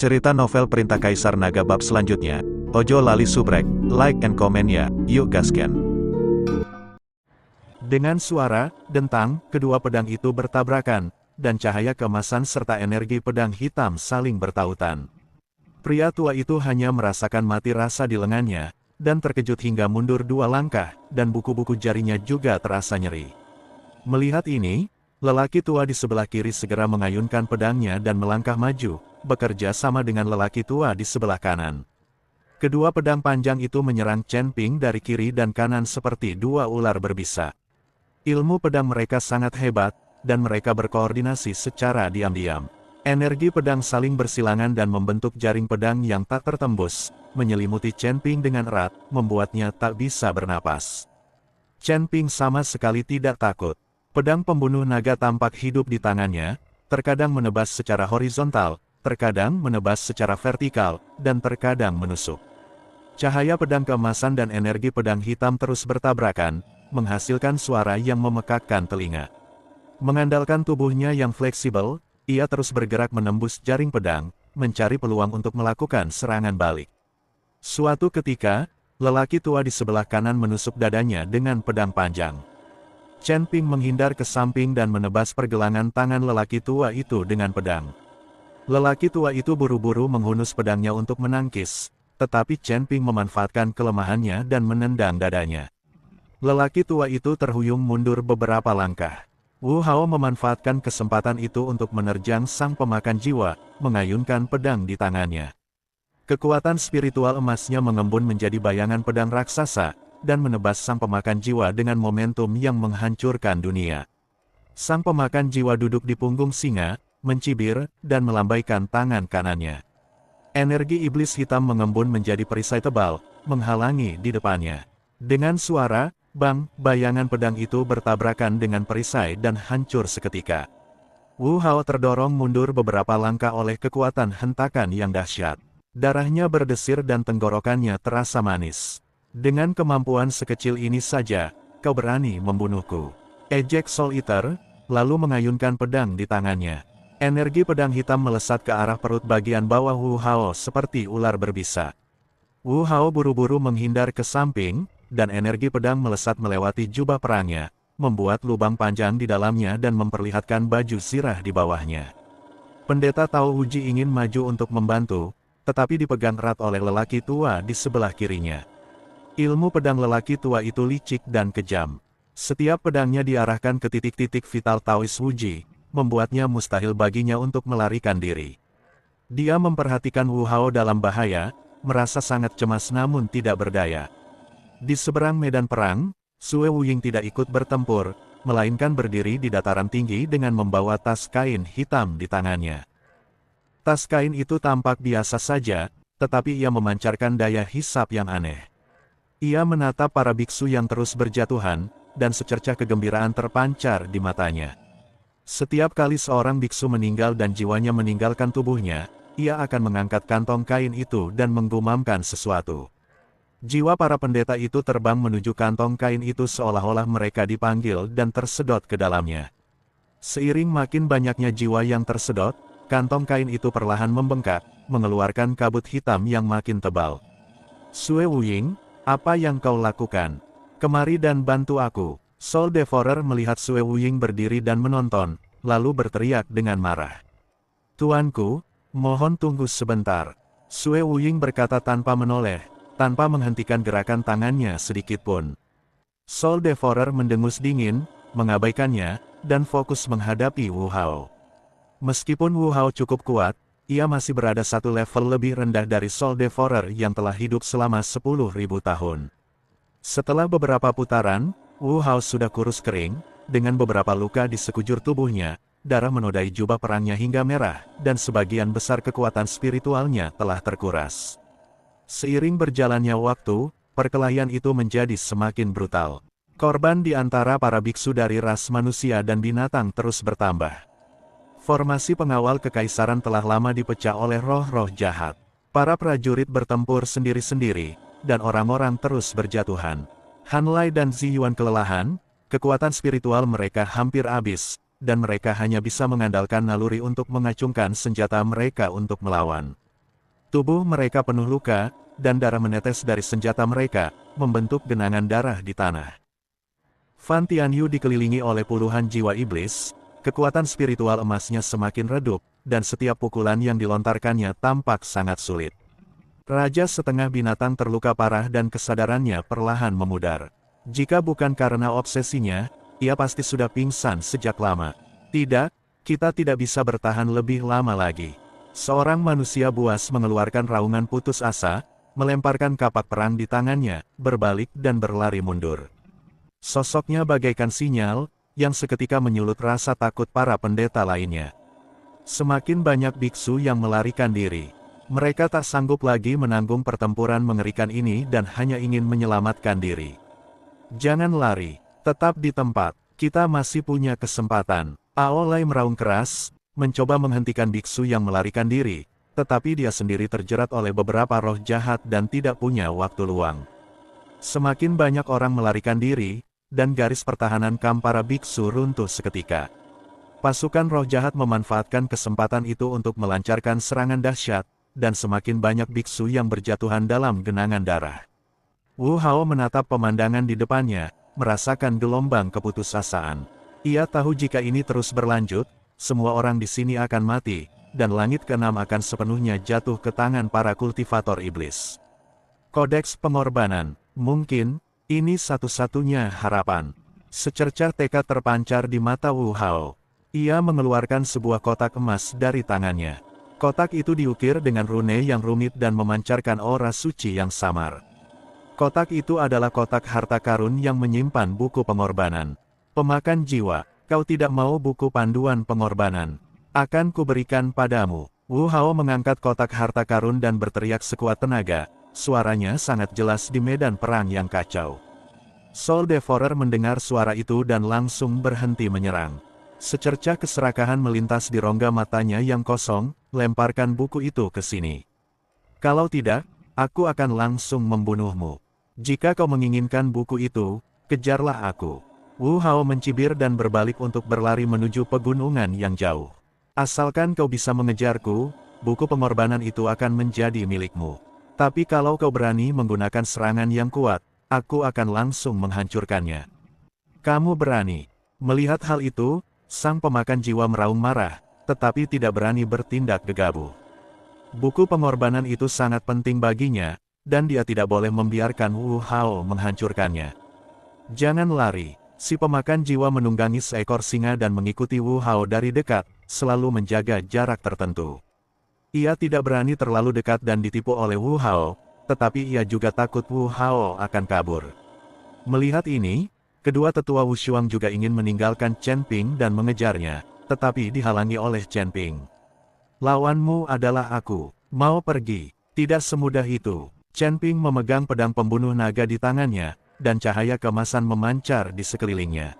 Cerita novel Perintah Kaisar Naga bab selanjutnya. Ojo lali subrek, like and comment ya, yuk gasken. Dengan suara, dentang, kedua pedang itu bertabrakan, dan cahaya keemasan serta energi pedang hitam saling bertautan. Pria tua itu hanya merasakan mati rasa di lengannya, dan terkejut hingga mundur 2 langkah, dan buku-buku jarinya juga terasa nyeri. Melihat ini, lelaki tua di sebelah kiri segera mengayunkan pedangnya dan melangkah maju, bekerja sama dengan lelaki tua di sebelah kanan. Kedua pedang panjang itu menyerang Chen Ping dari kiri dan kanan seperti 2 ular berbisa. Ilmu pedang mereka sangat hebat, dan mereka berkoordinasi secara diam-diam. Energi pedang saling bersilangan dan membentuk jaring pedang yang tak tertembus, menyelimuti Chen Ping dengan erat, membuatnya tak bisa bernapas. Chen Ping sama sekali tidak takut. Pedang pembunuh naga tampak hidup di tangannya, terkadang menebas secara horizontal, terkadang menebas secara vertikal, dan terkadang menusuk. Cahaya pedang keemasan dan energi pedang hitam terus bertabrakan, menghasilkan suara yang memekakkan telinga. Mengandalkan tubuhnya yang fleksibel, ia terus bergerak menembus jaring pedang, mencari peluang untuk melakukan serangan balik. Suatu ketika, lelaki tua di sebelah kanan menusuk dadanya dengan pedang panjang. Chen Ping menghindar ke samping dan menebas pergelangan tangan lelaki tua itu dengan pedang. Lelaki tua itu buru-buru menghunus pedangnya untuk menangkis, tetapi Chen Ping memanfaatkan kelemahannya dan menendang dadanya. Lelaki tua itu terhuyung mundur beberapa langkah. Wu Hao memanfaatkan kesempatan itu untuk menerjang sang pemakan jiwa, mengayunkan pedang di tangannya. Kekuatan spiritual emasnya mengembun menjadi bayangan pedang raksasa, dan menebas sang pemakan jiwa dengan momentum yang menghancurkan dunia. Sang pemakan jiwa duduk di punggung singa, mencibir, dan melambaikan tangan kanannya. Energi iblis hitam mengembun menjadi perisai tebal, menghalangi di depannya. Dengan suara, bang, bayangan pedang itu bertabrakan dengan perisai dan hancur seketika. Wu Hao terdorong mundur beberapa langkah oleh kekuatan hentakan yang dahsyat. Darahnya berdesir dan tenggorokannya terasa manis. Dengan kemampuan sekecil ini saja, kau berani membunuhku, ejek Soul Eater, lalu mengayunkan pedang di tangannya. Energi pedang hitam melesat ke arah perut bagian bawah Wu Hao seperti ular berbisa. Wu Hao buru-buru menghindar ke samping, dan energi pedang melesat melewati jubah perangnya, membuat lubang panjang di dalamnya dan memperlihatkan baju zirah di bawahnya. Pendeta Tao Uji ingin maju untuk membantu, tetapi dipegang erat oleh lelaki tua di sebelah kirinya. Ilmu pedang lelaki tua itu licik dan kejam. Setiap pedangnya diarahkan ke titik-titik vital Taois Wuji, membuatnya mustahil baginya untuk melarikan diri. Dia memperhatikan Wu Hao dalam bahaya, merasa sangat cemas namun tidak berdaya. Di seberang medan perang, Sue Wuying tidak ikut bertempur, melainkan berdiri di dataran tinggi dengan membawa tas kain hitam di tangannya. Tas kain itu tampak biasa saja, tetapi ia memancarkan daya hisap yang aneh. Ia menatap para biksu yang terus berjatuhan, dan secercah kegembiraan terpancar di matanya. Setiap kali seorang biksu meninggal dan jiwanya meninggalkan tubuhnya, ia akan mengangkat kantong kain itu dan menggumamkan sesuatu. Jiwa para pendeta itu terbang menuju kantong kain itu seolah-olah mereka dipanggil dan tersedot ke dalamnya. Seiring makin banyaknya jiwa yang tersedot, kantong kain itu perlahan membengkak, mengeluarkan kabut hitam yang makin tebal. Sue Wuying, apa yang kau lakukan? Kemari dan bantu aku. Soul Devourer melihat Sue Wuying berdiri dan menonton, lalu berteriak dengan marah. Tuanku, mohon tunggu sebentar. Sue Wuying berkata tanpa menoleh, tanpa menghentikan gerakan tangannya sedikitpun. Soul Devourer mendengus dingin, mengabaikannya, dan fokus menghadapi Wu Hao. Meskipun Wu Hao cukup kuat, ia masih berada satu level lebih rendah dari Soul Devourer yang telah hidup selama 10.000 tahun. Setelah beberapa putaran, Wu Hao sudah kurus kering, dengan beberapa luka di sekujur tubuhnya, darah menodai jubah perangnya hingga merah, dan sebagian besar kekuatan spiritualnya telah terkuras. Seiring berjalannya waktu, perkelahian itu menjadi semakin brutal. Korban di antara para biksu dari ras manusia dan binatang terus bertambah. Formasi pengawal kekaisaran telah lama dipecah oleh roh-roh jahat. Para prajurit bertempur sendiri-sendiri, dan orang-orang terus berjatuhan. Han Lai dan Zi Yuan kelelahan, kekuatan spiritual mereka hampir habis, dan mereka hanya bisa mengandalkan naluri untuk mengacungkan senjata mereka untuk melawan. Tubuh mereka penuh luka, dan darah menetes dari senjata mereka, membentuk genangan darah di tanah. Fan Tianyu dikelilingi oleh puluhan jiwa iblis, kekuatan spiritual emasnya semakin redup, dan setiap pukulan yang dilontarkannya tampak sangat sulit. Raja setengah binatang terluka parah dan kesadarannya perlahan memudar. Jika bukan karena obsesinya, ia pasti sudah pingsan sejak lama. Tidak, kita tidak bisa bertahan lebih lama lagi. Seorang manusia buas mengeluarkan raungan putus asa, melemparkan kapak perang di tangannya, berbalik dan berlari mundur. Sosoknya bagaikan sinyal, yang seketika menyulut rasa takut para pendeta lainnya. Semakin banyak biksu yang melarikan diri. Mereka tak sanggup lagi menanggung pertempuran mengerikan ini dan hanya ingin menyelamatkan diri. Jangan lari, tetap di tempat, kita masih punya kesempatan. Aolai meraung keras, mencoba menghentikan biksu yang melarikan diri, tetapi dia sendiri terjerat oleh beberapa roh jahat dan tidak punya waktu luang. Semakin banyak orang melarikan diri, dan garis pertahanan kamp para biksu runtuh seketika. Pasukan roh jahat memanfaatkan kesempatan itu untuk melancarkan serangan dahsyat, dan semakin banyak biksu yang berjatuhan dalam genangan darah. Wu Hao menatap pemandangan di depannya, merasakan gelombang keputusasaan. Ia tahu jika ini terus berlanjut, semua orang di sini akan mati, dan langit keenam akan sepenuhnya jatuh ke tangan para kultivator iblis. Kodeks pengorbanan, mungkin, ini satu-satunya harapan. Secercah tekad terpancar di mata Wu Hao. Ia mengeluarkan sebuah kotak emas dari tangannya. Kotak itu diukir dengan rune yang rumit dan memancarkan aura suci yang samar. Kotak itu adalah kotak harta karun yang menyimpan buku pengorbanan. Pemakan jiwa, kau tidak mau buku panduan pengorbanan? Akan kuberikan padamu. Wu Hao mengangkat kotak harta karun dan berteriak sekuat tenaga. Suaranya sangat jelas di medan perang yang kacau. Soul Devourer mendengar suara itu dan langsung berhenti menyerang. Secercah keserakahan melintas di rongga matanya yang kosong, lemparkan buku itu ke sini. Kalau tidak, aku akan langsung membunuhmu. Jika kau menginginkan buku itu, kejarlah aku. Wu Hao mencibir dan berbalik untuk berlari menuju pegunungan yang jauh. Asalkan kau bisa mengejarku, buku pengorbanan itu akan menjadi milikmu. Tapi kalau kau berani menggunakan serangan yang kuat, aku akan langsung menghancurkannya. Kamu berani. Melihat hal itu, sang pemakan jiwa meraung marah, tetapi tidak berani bertindak gegabah. Buku pengorbanan itu sangat penting baginya, dan dia tidak boleh membiarkan Wu Hao menghancurkannya. Jangan lari. Si pemakan jiwa menunggangi seekor singa dan mengikuti Wu Hao dari dekat, selalu menjaga jarak tertentu. Ia tidak berani terlalu dekat dan ditipu oleh Wu Hao, tetapi ia juga takut Wu Hao akan kabur. Melihat ini, kedua tetua Wushuang juga ingin meninggalkan Chen Ping dan mengejarnya, tetapi dihalangi oleh Chen Ping. Lawanmu adalah aku, mau pergi, tidak semudah itu. Chen Ping memegang pedang pembunuh naga di tangannya, dan cahaya keemasan memancar di sekelilingnya.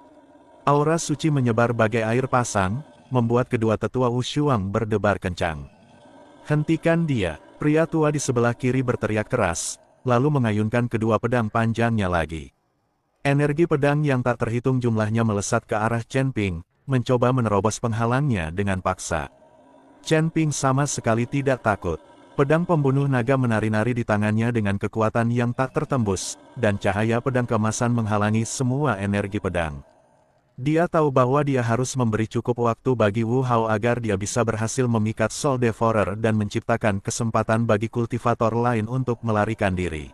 Aura suci menyebar bagai air pasang, membuat kedua tetua Wushuang berdebar kencang. Hentikan dia, pria tua di sebelah kiri berteriak keras, lalu mengayunkan kedua pedang panjangnya lagi. Energi pedang yang tak terhitung jumlahnya melesat ke arah Chen Ping, mencoba menerobos penghalangnya dengan paksa. Chen Ping sama sekali tidak takut. Pedang pembunuh naga menari-nari di tangannya dengan kekuatan yang tak tertembus, dan cahaya pedang keemasan menghalangi semua energi pedang. Dia tahu bahwa dia harus memberi cukup waktu bagi Wu Hao agar dia bisa berhasil memikat Soul Devourer dan menciptakan kesempatan bagi kultivator lain untuk melarikan diri.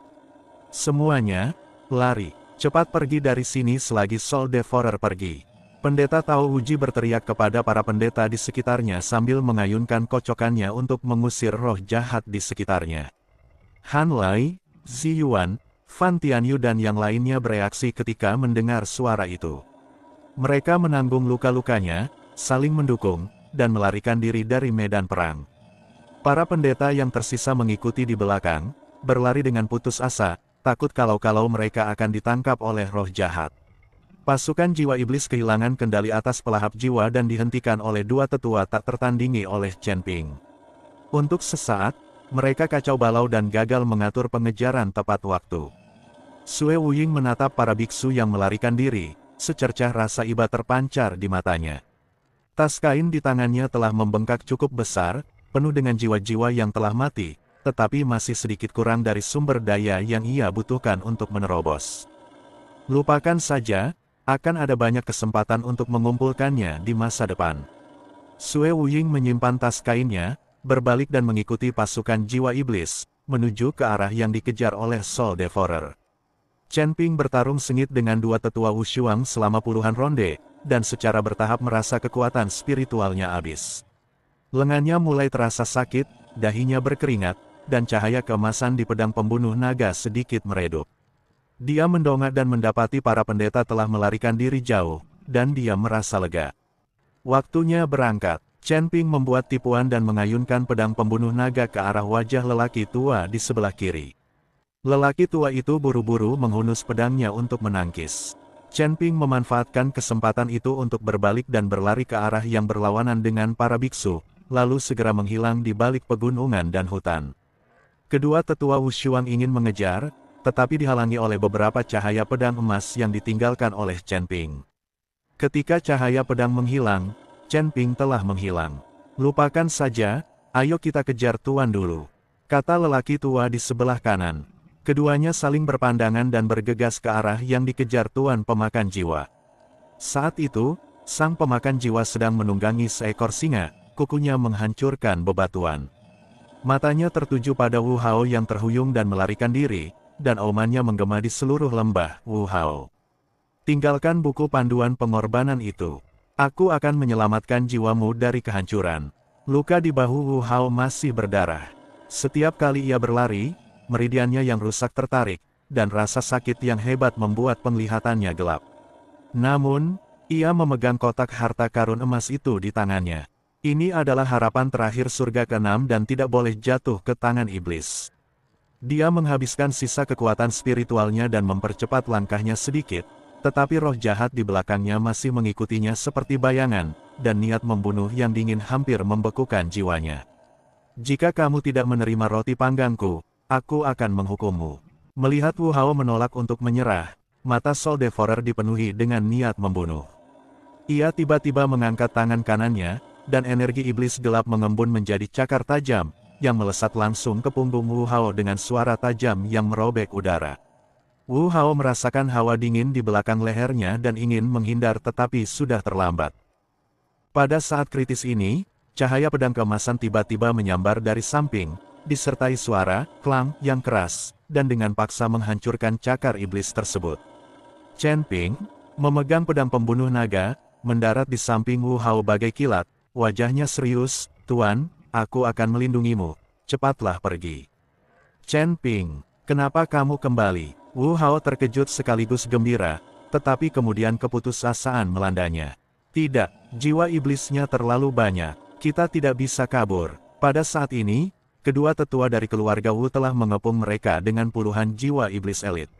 Semuanya, lari, cepat pergi dari sini selagi Soul Devourer pergi. Pendeta Tao Uji berteriak kepada para pendeta di sekitarnya sambil mengayunkan kocokannya untuk mengusir roh jahat di sekitarnya. Han Lai, Zi Yuan, Fan Tianyu dan yang lainnya bereaksi ketika mendengar suara itu. Mereka menanggung luka-lukanya, saling mendukung, dan melarikan diri dari medan perang. Para pendeta yang tersisa mengikuti di belakang, berlari dengan putus asa, takut kalau-kalau mereka akan ditangkap oleh roh jahat. Pasukan jiwa iblis kehilangan kendali atas pelahap jiwa dan dihentikan oleh dua tetua tak tertandingi oleh Chen Ping. Untuk sesaat, mereka kacau balau dan gagal mengatur pengejaran tepat waktu. Sue Wuying menatap para biksu yang melarikan diri, secercah rasa iba terpancar di matanya. Tas kain di tangannya telah membengkak cukup besar, penuh dengan jiwa-jiwa yang telah mati, tetapi masih sedikit kurang dari sumber daya yang ia butuhkan untuk menerobos. Lupakan saja, akan ada banyak kesempatan untuk mengumpulkannya di masa depan. Sue Wuying menyimpan tas kainnya, berbalik dan mengikuti pasukan jiwa iblis, menuju ke arah yang dikejar oleh Soul Devourer. Chen Ping bertarung sengit dengan dua tetua Wushuang selama puluhan ronde, dan secara bertahap merasa kekuatan spiritualnya habis. Lengannya mulai terasa sakit, dahinya berkeringat, dan cahaya keemasan di pedang pembunuh naga sedikit meredup. Dia mendongak dan mendapati para pendeta telah melarikan diri jauh, dan dia merasa lega. Waktunya berangkat. Chen Ping membuat tipuan dan mengayunkan pedang pembunuh naga ke arah wajah lelaki tua di sebelah kiri. Lelaki tua itu buru-buru menghunus pedangnya untuk menangkis. Chen Ping memanfaatkan kesempatan itu untuk berbalik dan berlari ke arah yang berlawanan dengan para biksu, lalu segera menghilang di balik pegunungan dan hutan. Kedua tetua Wushuang ingin mengejar, tetapi dihalangi oleh beberapa cahaya pedang emas yang ditinggalkan oleh Chen Ping. Ketika cahaya pedang menghilang, Chen Ping telah menghilang. Lupakan saja, ayo kita kejar tuan dulu, kata lelaki tua di sebelah kanan. Keduanya saling berpandangan dan bergegas ke arah yang dikejar tuan pemakan jiwa. Saat itu, sang pemakan jiwa sedang menunggangi seekor singa, kukunya menghancurkan bebatuan. Matanya tertuju pada Wu Hao yang terhuyung dan melarikan diri, dan aumannya menggema di seluruh lembah. Wu Hao, tinggalkan buku panduan pengorbanan itu. Aku akan menyelamatkan jiwamu dari kehancuran. Luka di bahu Wu Hao masih berdarah. Setiap kali ia berlari, meridiannya yang rusak tertarik, dan rasa sakit yang hebat membuat penglihatannya gelap. Namun, ia memegang kotak harta karun emas itu di tangannya. Ini adalah harapan terakhir surga ke-6 dan tidak boleh jatuh ke tangan iblis. Dia menghabiskan sisa kekuatan spiritualnya dan mempercepat langkahnya sedikit, tetapi roh jahat di belakangnya masih mengikutinya seperti bayangan, dan niat membunuh yang dingin hampir membekukan jiwanya. Jika kamu tidak menerima roti panggangku, aku akan menghukummu. Melihat Wu Hao menolak untuk menyerah, mata Soul Devourer dipenuhi dengan niat membunuh. Ia tiba-tiba mengangkat tangan kanannya, dan energi iblis gelap mengembun menjadi cakar tajam, yang melesat langsung ke punggung Wu Hao dengan suara tajam yang merobek udara. Wu Hao merasakan hawa dingin di belakang lehernya dan ingin menghindar tetapi sudah terlambat. Pada saat kritis ini, cahaya pedang keemasan tiba-tiba menyambar dari samping, disertai suara klang yang keras, dan dengan paksa menghancurkan cakar iblis tersebut. Chen Ping, memegang pedang pembunuh naga, mendarat di samping Wu Hao bagai kilat. Wajahnya serius, "Tuan, aku akan melindungimu, cepatlah pergi." Chen Ping, kenapa kamu kembali? Wu Hao terkejut sekaligus gembira, tetapi kemudian keputusasaan melandanya. Tidak, jiwa iblisnya terlalu banyak, kita tidak bisa kabur. Pada saat ini, kedua tetua dari keluarga Wu telah mengepung mereka dengan puluhan jiwa iblis elit.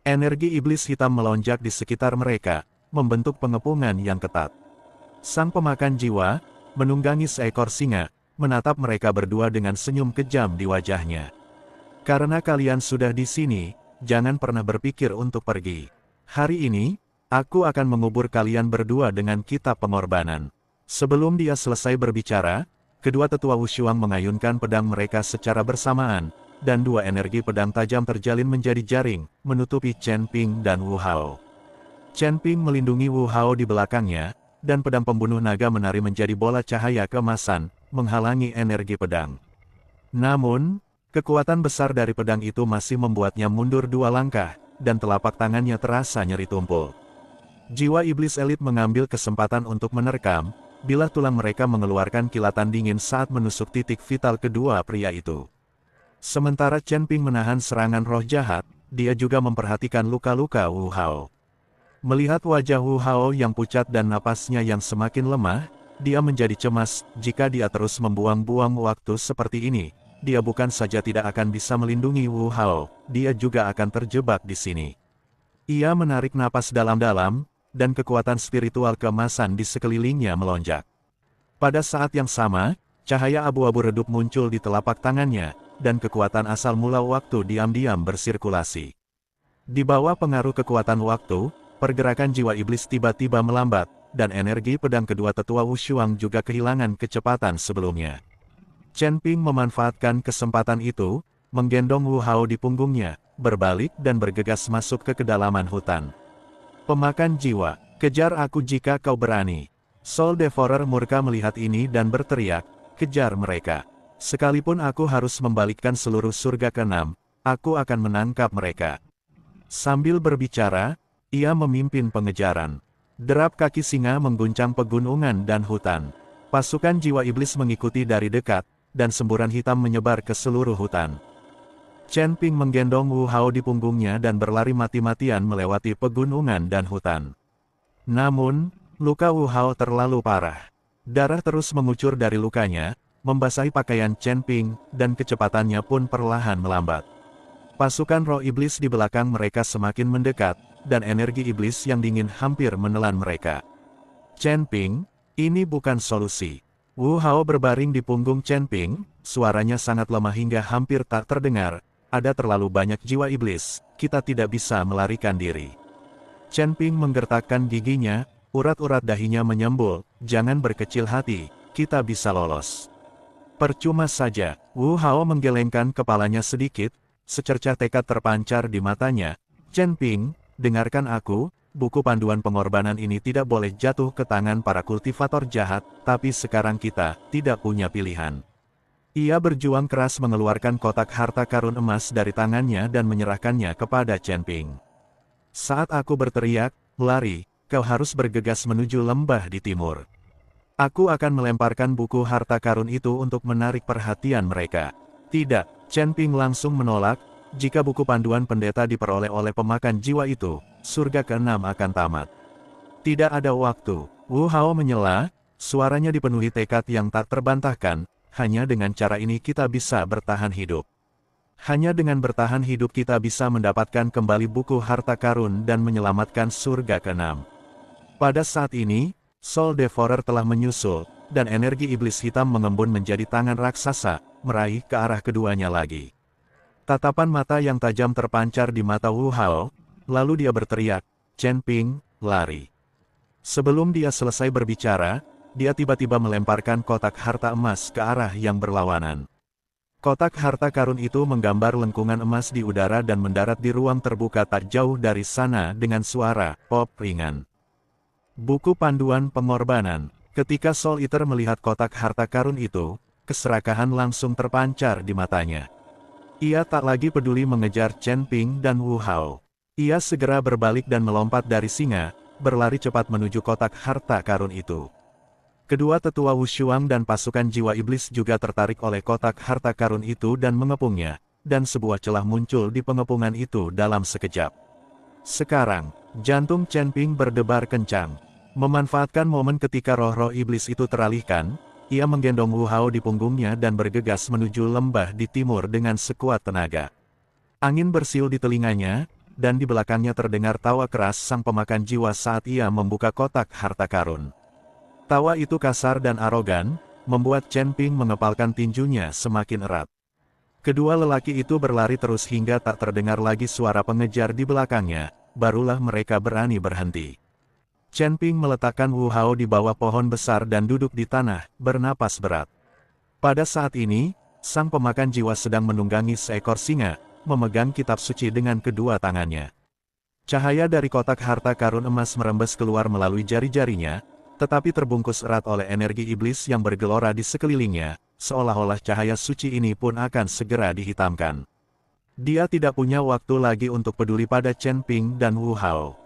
Energi iblis hitam melonjak di sekitar mereka, membentuk pengepungan yang ketat. Sang pemakan jiwa, menunggangi seekor singa, menatap mereka berdua dengan senyum kejam di wajahnya. Karena kalian sudah di sini, jangan pernah berpikir untuk pergi. Hari ini, aku akan mengubur kalian berdua dengan kitab pengorbanan. Sebelum dia selesai berbicara, kedua tetua Wushuang mengayunkan pedang mereka secara bersamaan, dan dua energi pedang tajam terjalin menjadi jaring, menutupi Chen Ping dan Wu Hao. Chen Ping melindungi Wu Hao di belakangnya, dan pedang pembunuh naga menari menjadi bola cahaya keemasan, menghalangi energi pedang. Namun, kekuatan besar dari pedang itu masih membuatnya mundur dua langkah, dan telapak tangannya terasa nyeri tumpul. Jiwa iblis elit mengambil kesempatan untuk menerkam, bilah tulang mereka mengeluarkan kilatan dingin saat menusuk titik vital kedua pria itu. Sementara Chen Ping menahan serangan roh jahat, dia juga memperhatikan luka-luka Wu Hao. Melihat wajah Wu Hao yang pucat dan napasnya yang semakin lemah, dia menjadi cemas. Jika dia terus membuang-buang waktu seperti ini, dia bukan saja tidak akan bisa melindungi Wu Hao, dia juga akan terjebak di sini. Ia menarik napas dalam-dalam, dan kekuatan spiritual keemasan di sekelilingnya melonjak. Pada saat yang sama, cahaya abu-abu redup muncul di telapak tangannya, dan kekuatan asal mula waktu diam-diam bersirkulasi. Di bawah pengaruh kekuatan waktu, pergerakan jiwa iblis tiba-tiba melambat, dan energi pedang kedua tetua Wushuang juga kehilangan kecepatan sebelumnya. Chen Ping memanfaatkan kesempatan itu, menggendong Wu Hao di punggungnya, berbalik dan bergegas masuk ke kedalaman hutan. Pemakan jiwa, kejar aku jika kau berani. Soul Devourer murka melihat ini dan berteriak, kejar mereka. Sekalipun aku harus membalikkan seluruh surga ke-6, aku akan menangkap mereka. Sambil berbicara, ia memimpin pengejaran. Derap kaki singa mengguncang pegunungan dan hutan. Pasukan jiwa iblis mengikuti dari dekat, dan semburan hitam menyebar ke seluruh hutan. Chen Ping menggendong Wu Hao di punggungnya dan berlari mati-matian melewati pegunungan dan hutan. Namun, luka Wu Hao terlalu parah. Darah terus mengucur dari lukanya, membasahi pakaian Chen Ping, dan kecepatannya pun perlahan melambat. Pasukan roh iblis di belakang mereka semakin mendekat, dan energi iblis yang dingin hampir menelan mereka. Chen Ping, ini bukan solusi. Wu Hao berbaring di punggung Chen Ping, suaranya sangat lemah hingga hampir tak terdengar. Ada terlalu banyak jiwa iblis, kita tidak bisa melarikan diri. Chen Ping menggertakkan giginya, urat-urat dahinya menyembul, jangan berkecil hati, kita bisa lolos. Percuma saja, Wu Hao menggelengkan kepalanya sedikit, secercah tekad terpancar di matanya. Chen Ping, dengarkan aku, buku panduan pengorbanan ini tidak boleh jatuh ke tangan para kultivator jahat, tapi sekarang kita tidak punya pilihan. Ia berjuang keras mengeluarkan kotak harta karun emas dari tangannya dan menyerahkannya kepada Chen Ping. Saat aku berteriak, lari, kau harus bergegas menuju lembah di timur. Aku akan melemparkan buku harta karun itu untuk menarik perhatian mereka. Tidak, Chen Ping langsung menolak, jika buku panduan pendeta diperoleh oleh pemakan jiwa itu, surga ke-6 akan tamat. Tidak ada waktu, Wu Hao menyela, suaranya dipenuhi tekad yang tak terbantahkan, hanya dengan cara ini kita bisa bertahan hidup. Hanya dengan bertahan hidup kita bisa mendapatkan kembali buku harta karun dan menyelamatkan surga ke-6. Pada saat ini, Soul Devourer telah menyusul, dan energi iblis hitam mengembun menjadi tangan raksasa, meraih ke arah keduanya lagi. Tatapan mata yang tajam terpancar di mata Wu Hao, lalu dia berteriak, Chen Ping, lari. Sebelum dia selesai berbicara, dia tiba-tiba melemparkan kotak harta emas ke arah yang berlawanan. Kotak harta karun itu menggambar lengkungan emas di udara dan mendarat di ruang terbuka tak jauh dari sana dengan suara pop ringan. Buku panduan pengorbanan. Ketika Soul Eater melihat kotak harta karun itu, keserakahan langsung terpancar di matanya. Ia tak lagi peduli mengejar Chen Ping dan Wu Hao. Ia segera berbalik dan melompat dari singa, berlari cepat menuju kotak harta karun itu. Kedua tetua Wushuang dan pasukan jiwa iblis juga tertarik oleh kotak harta karun itu dan mengepungnya, dan sebuah celah muncul di pengepungan itu dalam sekejap. Sekarang, jantung Chen Ping berdebar kencang. Memanfaatkan momen ketika roh-roh iblis itu teralihkan, ia menggendong Wu Hao di punggungnya dan bergegas menuju lembah di timur dengan sekuat tenaga. Angin bersiul di telinganya, dan di belakangnya terdengar tawa keras sang pemakan jiwa saat ia membuka kotak harta karun. Tawa itu kasar dan arogan, membuat Chen Ping mengepalkan tinjunya semakin erat. Kedua lelaki itu berlari terus hingga tak terdengar lagi suara pengejar di belakangnya, barulah mereka berani berhenti. Chen Ping meletakkan Wu Hao di bawah pohon besar dan duduk di tanah, bernapas berat. Pada saat ini, sang pemakan jiwa sedang menunggangi seekor singa, memegang kitab suci dengan kedua tangannya. Cahaya dari kotak harta karun emas merembes keluar melalui jari-jarinya, tetapi terbungkus erat oleh energi iblis yang bergelora di sekelilingnya, seolah-olah cahaya suci ini pun akan segera dihitamkan. Dia tidak punya waktu lagi untuk peduli pada Chen Ping dan Wu Hao.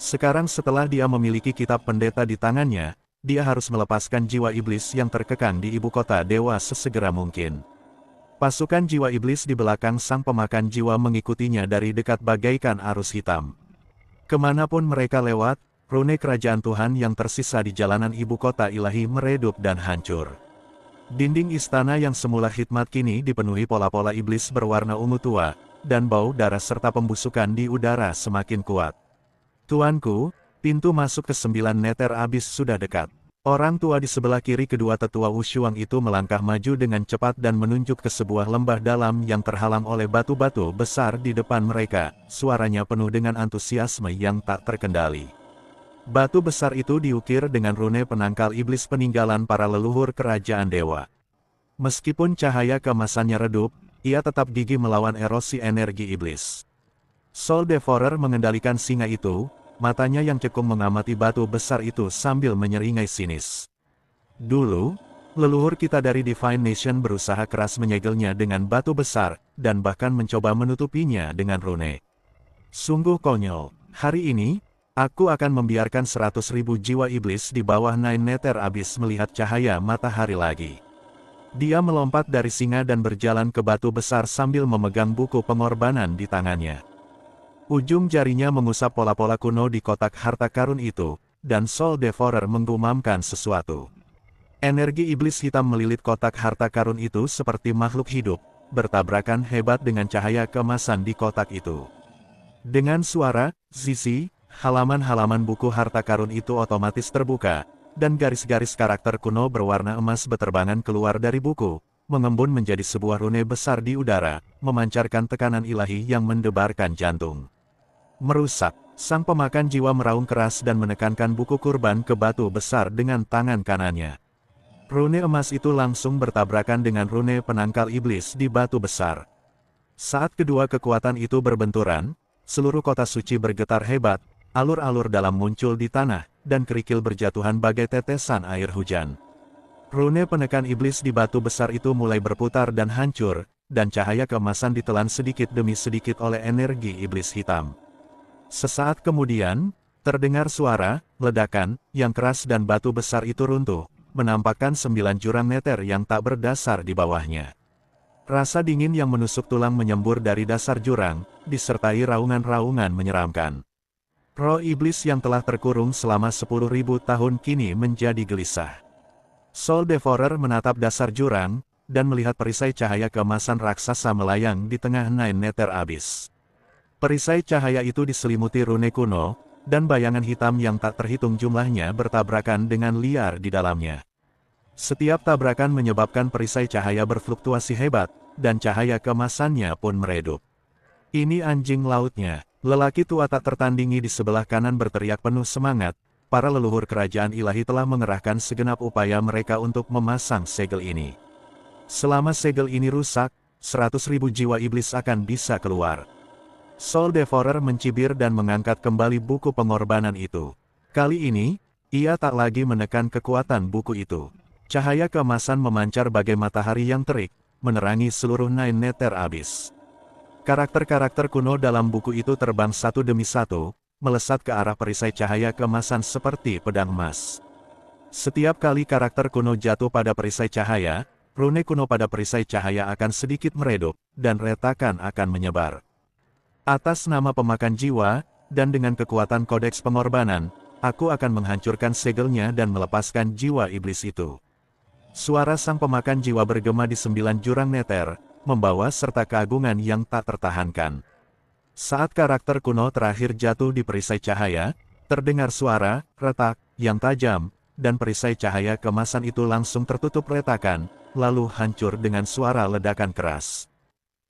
Sekarang setelah dia memiliki kitab pendeta di tangannya, dia harus melepaskan jiwa iblis yang terkekang di ibu kota dewa sesegera mungkin. Pasukan jiwa iblis di belakang sang pemakan jiwa mengikutinya dari dekat bagaikan arus hitam. Kemanapun mereka lewat, rune kerajaan Tuhan yang tersisa di jalanan ibu kota ilahi meredup dan hancur. Dinding istana yang semula khidmat kini dipenuhi pola-pola iblis berwarna ungu tua, dan bau darah serta pembusukan di udara semakin kuat. Tuanku, pintu masuk ke 9 neter abis sudah dekat. Orang tua di sebelah kiri kedua tetua Wushuang itu melangkah maju dengan cepat dan menunjuk ke sebuah lembah dalam yang terhalang oleh batu-batu besar di depan mereka, suaranya penuh dengan antusiasme yang tak terkendali. Batu besar itu diukir dengan rune penangkal iblis peninggalan para leluhur kerajaan dewa. Meskipun cahaya keemasannya redup, ia tetap gigih melawan erosi energi iblis. Soul Devourer mengendalikan singa itu, matanya yang cekung mengamati batu besar itu sambil menyeringai sinis. Dulu, leluhur kita dari Divine Nation berusaha keras menyegelnya dengan batu besar, dan bahkan mencoba menutupinya dengan rune. Sungguh konyol. Hari ini, aku akan membiarkan 100.000 jiwa iblis di bawah Nine Nether Abyss melihat cahaya matahari lagi. Dia melompat dari singa dan berjalan ke batu besar sambil memegang buku pengorbanan di tangannya. Ujung jarinya mengusap pola-pola kuno di kotak harta karun itu, dan Soul Devourer menggumamkan sesuatu. Energi iblis hitam melilit kotak harta karun itu seperti makhluk hidup, bertabrakan hebat dengan cahaya keemasan di kotak itu. Dengan suara "Zizi", halaman-halaman buku harta karun itu otomatis terbuka, dan garis-garis karakter kuno berwarna emas beterbangan keluar dari buku, mengembun menjadi sebuah rune besar di udara, memancarkan tekanan ilahi yang mendebarkan jantung. Merusak, sang pemakan jiwa meraung keras dan menekankan buku kurban ke batu besar dengan tangan kanannya. Rune emas itu langsung bertabrakan dengan rune penangkal iblis di batu besar. Saat kedua kekuatan itu berbenturan, seluruh kota suci bergetar hebat, alur-alur dalam muncul di tanah, dan kerikil berjatuhan bagai tetesan air hujan. Rune penekan iblis di batu besar itu mulai berputar dan hancur, dan cahaya keemasan ditelan sedikit demi sedikit oleh energi iblis hitam. Sesaat kemudian, terdengar suara ledakan yang keras dan batu besar itu runtuh, menampakkan 9 jurang nether yang tak berdasar di bawahnya. Rasa dingin yang menusuk tulang menyembur dari dasar jurang, disertai raungan-raungan menyeramkan. Roh iblis yang telah terkurung selama 10.000 tahun kini menjadi gelisah. Soul Devourer menatap dasar jurang, dan melihat perisai cahaya keemasan raksasa melayang di tengah Nine Nether Abyss. Perisai cahaya itu diselimuti rune kuno, dan bayangan hitam yang tak terhitung jumlahnya bertabrakan dengan liar di dalamnya. Setiap tabrakan menyebabkan perisai cahaya berfluktuasi hebat, dan cahaya keemasannya pun meredup. "Ini anjing lautnya," lelaki tua tak tertandingi di sebelah kanan berteriak penuh semangat. Para leluhur kerajaan ilahi telah mengerahkan segenap upaya mereka untuk memasang segel ini. Selama segel ini rusak, 100.000 jiwa iblis akan bisa keluar. Soul Devourer mencibir dan mengangkat kembali buku pengorbanan itu. Kali ini, ia tak lagi menekan kekuatan buku itu. Cahaya keemasan memancar bagai matahari yang terik, menerangi seluruh Nine Nether Abyss. Karakter-karakter kuno dalam buku itu terbang satu demi satu, melesat ke arah perisai cahaya keemasan seperti pedang emas. Setiap kali karakter kuno jatuh pada perisai cahaya, rune kuno pada perisai cahaya akan sedikit meredup, dan retakan akan menyebar. Atas nama pemakan jiwa, dan dengan kekuatan kodeks pengorbanan, aku akan menghancurkan segelnya dan melepaskan jiwa iblis itu. Suara sang pemakan jiwa bergema di 9 jurang nether, membawa serta keagungan yang tak tertahankan. Saat karakter kuno terakhir jatuh di perisai cahaya, terdengar suara retak yang tajam, dan perisai cahaya keemasan itu langsung tertutup retakan, lalu hancur dengan suara ledakan keras.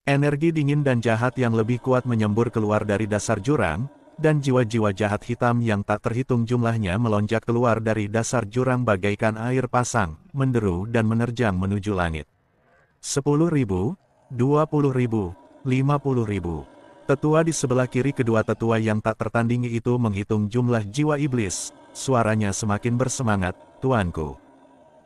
Energi dingin dan jahat yang lebih kuat menyembur keluar dari dasar jurang, dan jiwa-jiwa jahat hitam yang tak terhitung jumlahnya melonjak keluar dari dasar jurang bagaikan air pasang, menderu dan menerjang menuju langit. 10.000, 20.000, 50.000. Tetua di sebelah kiri kedua tetua yang tak tertandingi itu menghitung jumlah jiwa iblis, suaranya semakin bersemangat, "Tuanku,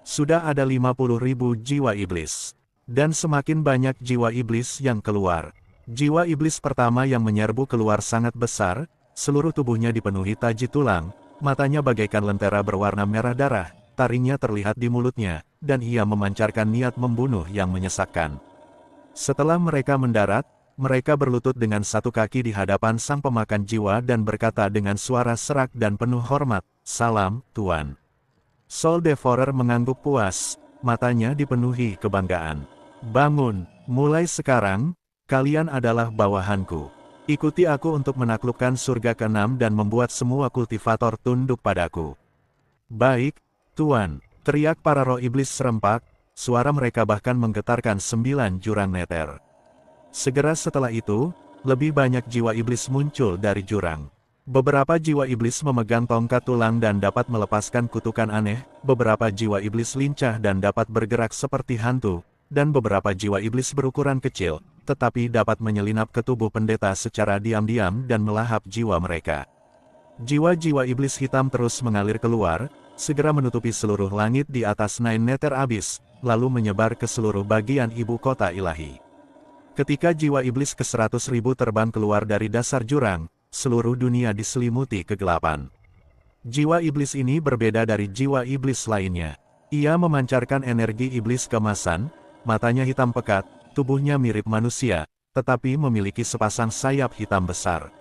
sudah ada 50.000 jiwa iblis. Dan semakin banyak jiwa iblis yang keluar." Jiwa iblis pertama yang menyerbu keluar sangat besar, seluruh tubuhnya dipenuhi taji tulang, matanya bagaikan lentera berwarna merah darah, taringnya terlihat di mulutnya, dan ia memancarkan niat membunuh yang menyesakkan. Setelah mereka mendarat, mereka berlutut dengan satu kaki di hadapan sang pemakan jiwa dan berkata dengan suara serak dan penuh hormat, "Salam, Tuan." Soul Devourer mengangguk puas, matanya dipenuhi kebanggaan. "Bangun, mulai sekarang, kalian adalah bawahanku. Ikuti aku untuk menaklukkan surga ke-6 dan membuat semua kultivator tunduk padaku." "Baik, Tuan," teriak para roh iblis serempak, suara mereka bahkan menggetarkan 9 jurang nether. Segera setelah itu, lebih banyak jiwa iblis muncul dari jurang. Beberapa jiwa iblis memegang tongkat tulang dan dapat melepaskan kutukan aneh, beberapa jiwa iblis lincah dan dapat bergerak seperti hantu, dan beberapa jiwa iblis berukuran kecil, tetapi dapat menyelinap ke tubuh pendeta secara diam-diam dan melahap jiwa mereka. Jiwa-jiwa iblis hitam terus mengalir keluar, segera menutupi seluruh langit di atas Nine Nether Abyss, lalu menyebar ke seluruh bagian ibu kota ilahi. Ketika jiwa iblis ke-100.000 terbang keluar dari dasar jurang, seluruh dunia diselimuti kegelapan. Jiwa iblis ini berbeda dari jiwa iblis lainnya. Ia memancarkan energi iblis keemasan, matanya hitam pekat, tubuhnya mirip manusia, tetapi memiliki sepasang sayap hitam besar.